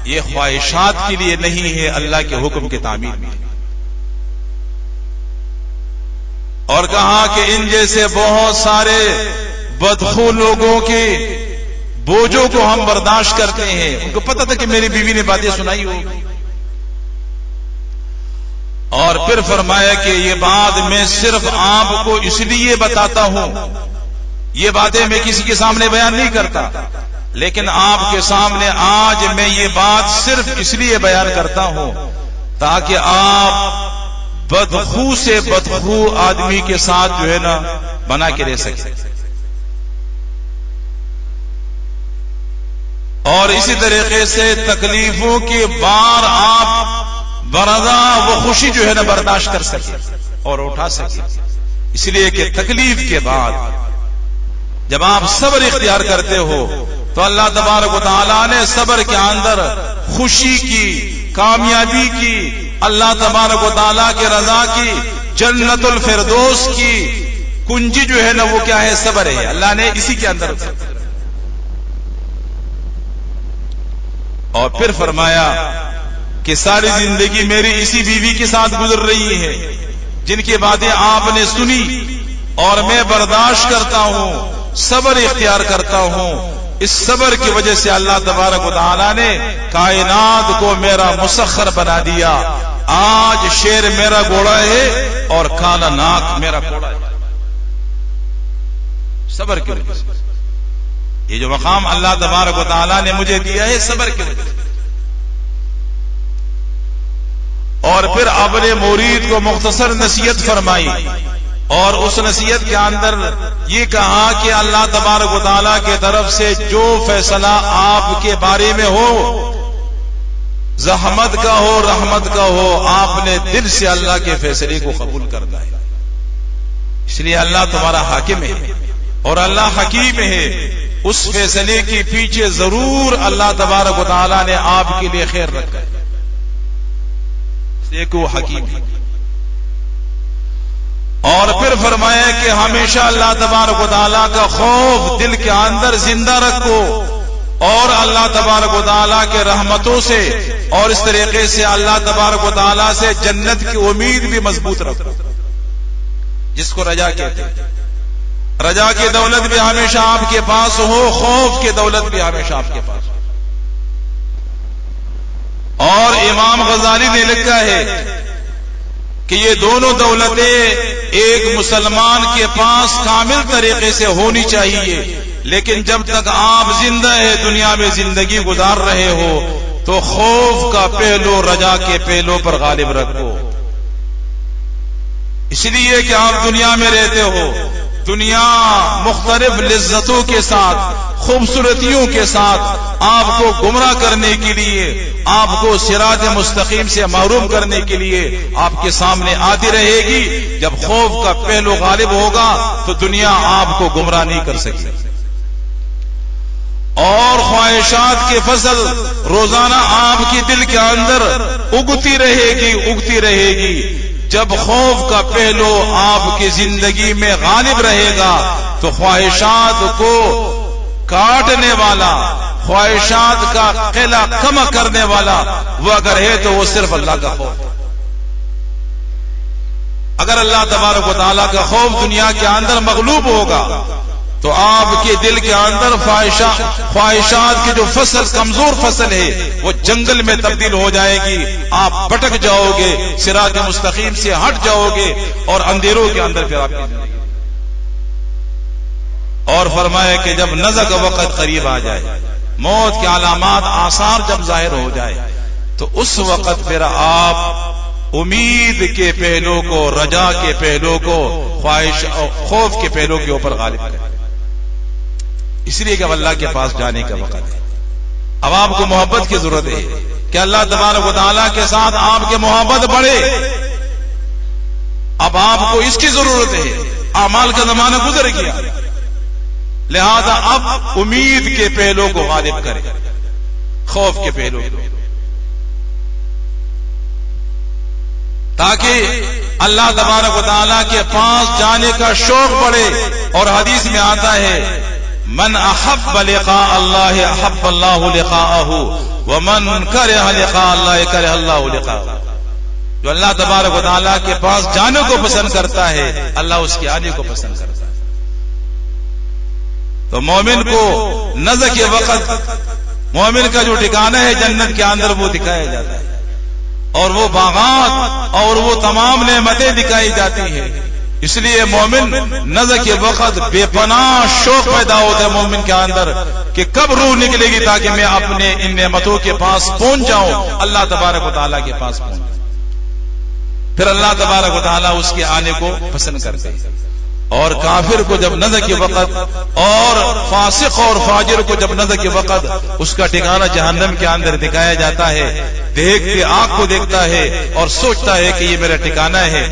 یہ خواہشات کے لیے نہیں ہے، اللہ کے حکم کی تعمیل میں. اور کہا کہ ان جیسے بہت سارے بدخو لوگوں کے بوجھوں کو ہم برداشت کرتے ہیں. ان کو پتہ تھا کہ میری بیوی نے باتیں سنائی ہوگی. اور پھر فرمایا کہ یہ بات میں صرف آپ کو اس لیے بتاتا ہوں، یہ باتیں میں کسی کے سامنے بیان نہیں کرتا، لیکن آپ کے سامنے آج میں یہ بات صرف اس لیے بیان کرتا ہوں تاکہ آپ بدخو سے بدخو آدمی کے ساتھ جو ہے نا بنا کے رہ سکیں. اور اسی طریقے سے تکلیفوں کے بار آپ برضا وہ خوشی جو ہے نا برداشت کر سکے اور اٹھا سکے. اس لیے کہ تکلیف کے بعد جب آپ صبر اختیار کرتے ہو تو اللہ تبارک و تعالیٰ نے صبر کے اندر خوشی کی، کامیابی کی، اللہ تبارک و تعالیٰ کے رضا کی، جنت الفردوس کی کنجی جو ہے نا وہ کیا ہے؟ صبر ہے. اللہ نے اسی کے اندر. اور پھر فرمایا کہ ساری زندگی میری اسی بیوی کے ساتھ گزر رہی ہے جن کی باتیں آپ نے سنی، اور میں برداشت کرتا ہوں، صبر اختیار کرتا ہوں. اس صبر کی وجہ سے اللہ تبارک و تعالیٰ نے کائنات کو میرا مسخر بنا دیا. آج شیر میرا گھوڑا ہے اور کالا ناک میرا گھوڑا ہے. صبر کی وجہ سے یہ جو مقام اللہ تبارک و تعالیٰ نے مجھے دیا ہے صبر کی وجہ سے. اور پھر اپنے مرید کو مختصر نصیحت فرمائی، اور اس نصیحت کے اندر یہ کہا کہ اللہ تبارک و تعالیٰ کی طرف سے جو فیصلہ آپ کے بارے میں ہو، زحمت کا ہو رحمت کا ہو، آپ نے دل سے اللہ کے فیصلے کو قبول کرنا ہے. اس لیے اللہ تمہارا حاکم ہے اور اللہ حکیم ہے. اس فیصلے کے پیچھے ضرور اللہ تبارک و تعالیٰ نے آپ کے لیے خیر رکھا ہے. دیکھو حکیم ہے. اور پھر فرمایا کہ ہمیشہ اللہ تبارک و تعالیٰ کا خوف دل کے اندر زندہ رکھو، اور اللہ تبارک و تعالیٰ کے رحمتوں سے اور اس طریقے سے اللہ تبارک و تعالیٰ سے جنت کی امید بھی مضبوط رکھو، جس کو رجا کہتے ہیں. رجا کی دولت بھی ہمیشہ آپ کے پاس ہو، خوف کی دولت بھی ہمیشہ آپ کے پاس ہو. اور امام غزالی نے لکھا ہے کہ یہ دونوں دولتیں ایک مسلمان کے پاس کامل طریقے سے ہونی چاہیے، لیکن جب تک آپ زندہ ہے، دنیا میں زندگی گزار رہے ہو، تو خوف کا پہلو رجا کے پہلو پر غالب رکھو. اس لیے کہ آپ دنیا میں رہتے ہو، دنیا مختلف لذتوں کے ساتھ، خوبصورتیوں کے ساتھ آپ کو گمراہ کرنے کے لیے، آپ کو صراط مستقیم سے محروم کرنے کے لیے آپ کے سامنے آتی رہے گی. جب خوف کا پہلو غالب ہوگا تو دنیا آپ کو گمراہ نہیں کر سکتی. اور خواہشات کی فصل روزانہ آپ کے دل کے اندر اگتی رہے گی. جب خوف کا پہلو آپ کی زندگی میں غالب رہے گا تو خواہشات کو کاٹنے والا، خواہشات کا قلع کم کرنے والا وہ اگر ہے تو وہ صرف اللہ کا خوف. اگر اللہ تبارک و تعالیٰ کا خوف دنیا کے اندر مغلوب ہوگا تو آپ کے دل کے اندر خواہشات کی جو فصل، کمزور فصل ہے، وہ جنگل میں تبدیل ہو جائے گی. آپ بھٹک جاؤ گے، صراط مستقیم سے ہٹ جاؤ گے اور اندھیروں کے اندر پھر آپ کی زندگی. اور فرمایا کہ جب نزع کا وقت قریب آ جائے، موت کے علامات آثار جب ظاہر ہو جائے، تو اس وقت پھر آپ امید کے پہلو کو، رجا کے پہلو کو خوف کے پہلو کے اوپر غالب کریں. اس لیے کہ اب اللہ کے پاس جانے کا وقت ہے. اب آپ کو محبت کی ضرورت ہے کہ اللہ تبارک و تعالیٰ کے ساتھ آپ کی محبت بڑھے. اب آپ کو اس کی ضرورت ہے. اعمال کا زمانہ گزر گیا، لہذا اب امید کے پہلو کو غالب کریں، خوف کے پہلو کو، تاکہ اللہ تبارک و تعالیٰ کے پاس جانے کا شوق بڑھے. اور حدیث میں آتا ہے من احب لقاء اللہ احب اللہ لقاءہ ومن کرہ لقاء اللہ کرہ اللہ لقاءہ. جو اللہ تبارک و تعالیٰ کے پاس جانے کو پسند کرتا ہے، اللہ اس کے آنے کو پسند کرتا ہے. تو مومن کو نزع کے وقت مومن کا جو ٹھکانہ ہے جنت کے اندر وہ دکھایا جاتا ہے، اور وہ باغات اور وہ تمام نعمتیں دکھائی جاتی ہیں. اس لیے مومن نزع کے وقت بے پناہ شوق پیدا ہوتا ہے مومن کے اندر کہ کب روح نکلے گی تاکہ میں اپنے ان نعمتوں کے پاس پہنچ جاؤں، اللہ تبارک و تعالیٰ کے پاس پہنچ جاؤں. پھر اللہ تبارک و تعالیٰ اس کے آنے کو پسند کرتے ہیں. اور کافر کو جب نزع کے وقت اور فاسق اور فاجر کو جب نزع کے وقت اس کا ٹھکانہ جہنم کے اندر دکھایا جاتا ہے، دیکھتے آنکھ کو دیکھتا ہے اور سوچتا ہے کہ یہ میرا ٹھکانہ ہے،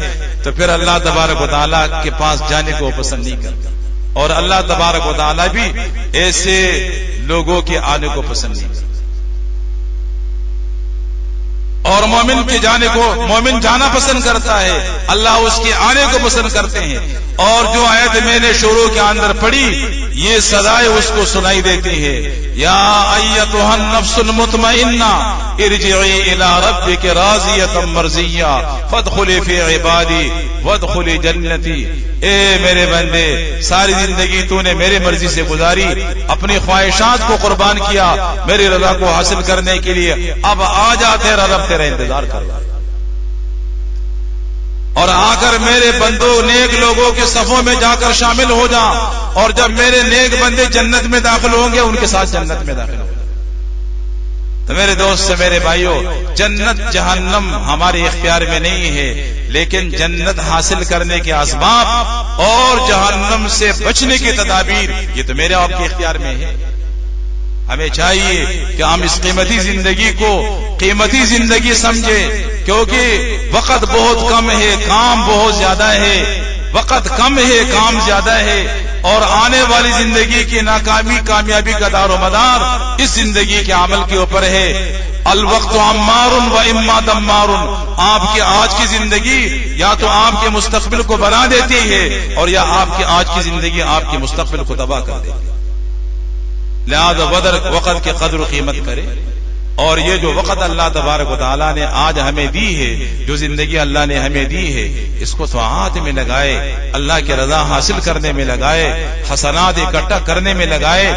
تو پھر اللہ تبارک و تعالیٰ کے پاس جانے کو پسند نہیں کرتا. اور اللہ تبارک و تعالیٰ بھی ایسے لوگوں کے آنے کو پسند نہیں کرتا. اور مومن کے جانے کو مومن جانا پسند کرتا ہے، اللہ اس کے آنے کو پسند کرتے ہیں. اور جو آیت میں نے شروع کے اندر پڑھی یہ سزائیں اس کو سنائی دیتی ہے. یا ایتھا النفس المطمئنہ ارجعی الی ربک راضیۃ مرضیہ فادخلی فی عبادی وادخلی جنتی. اے میرے بندے، ساری زندگی تو نے میری مرضی سے گزاری، اپنی خواہشات کو قربان کیا میری رضا کو حاصل کرنے کے لیے، اب آ جا تیرا رب تیرا انتظار کر رہا ہے. اور آ کر میرے بندوں نیک لوگوں کے صفوں میں جا کر شامل ہو جا، اور جب میرے نیک بندے جنت میں داخل ہوں گے ان کے ساتھ جنت میں داخل ہوں گے. تو میرے دوست سے میرے بھائیوں، جنت جہنم ہمارے اختیار میں نہیں ہے، لیکن جنت حاصل کرنے کے اسباب اور جہنم سے بچنے کی تدابیر یہ تو میرے آپ کے اختیار میں ہے. ہمیں چاہیے کہ ہم اس قیمتی زندگی کو قیمتی زندگی سمجھیں، کیونکہ وقت بہت کم ہے، کام بہت زیادہ ہے. وقت کم ہے، کام زیادہ ہے، اور آنے والی زندگی کی ناکامی کامیابی کا دار و مدار اس زندگی کے عمل کے اوپر ہے. الوقت عمار و اما دمار. آپ کے آج کی زندگی یا تو آپ کے مستقبل کو بنا دیتی ہے، اور یا آپ کی آج کی زندگی آپ کے مستقبل کو تباہ کر دیتی ہے. لہذا وقت کی قدر و قیمت کرے. اور یہ جو وقت اللہ تبارک و تعالیٰ نے آج ہمیں دی ہے، جو زندگی اللہ نے ہمیں دی ہے، اس کو طاعات میں لگائے، اللہ کی رضا حاصل کرنے میں لگائے، حسنات اکٹھا کرنے میں لگائے،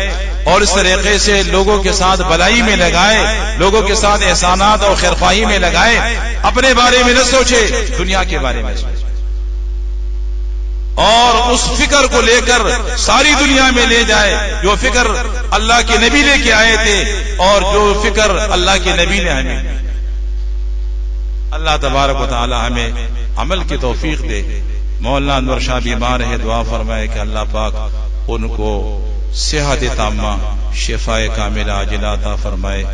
اور اس طریقے سے لوگوں کے ساتھ بلائی میں لگائے، لوگوں کے ساتھ احسانات اور خیرخواہی میں لگائے. اپنے بارے میں نہ سوچے، دنیا کے بارے میں سوچے، اور اس فکر کو لے کر ساری دنیا میں لے جائے جو فکر اللہ کے نبی لے کے آئے تھے، اور جو فکر اللہ کے نبی نے ہمیں. اللہ تبارک و تعالی ہمیں عمل کی توفیق دے. مولانا انور شاہ بیمار ہے، دعا فرمائے کہ اللہ پاک ان کو صحت تامہ، شفاء کاملہ عاجلہ عطا فرمائے.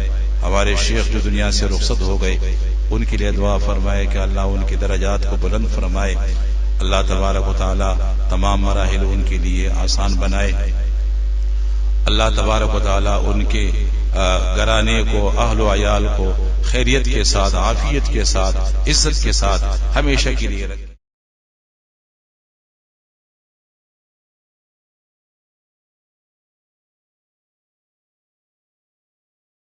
ہمارے شیخ جو دنیا سے رخصت ہو گئے ان کے لیے دعا فرمائے کہ اللہ ان کی درجات کو بلند فرمائے. اللہ تبارک و تعالی تمام مراحل ان کے لیے آسان بنائے. اللہ تبارک و تعالی ان کے گھرانے کو، اہل و عیال کو خیریت کے ساتھ، عافیت کے ساتھ، عزت کے ساتھ ہمیشہ کے لیے رکھے.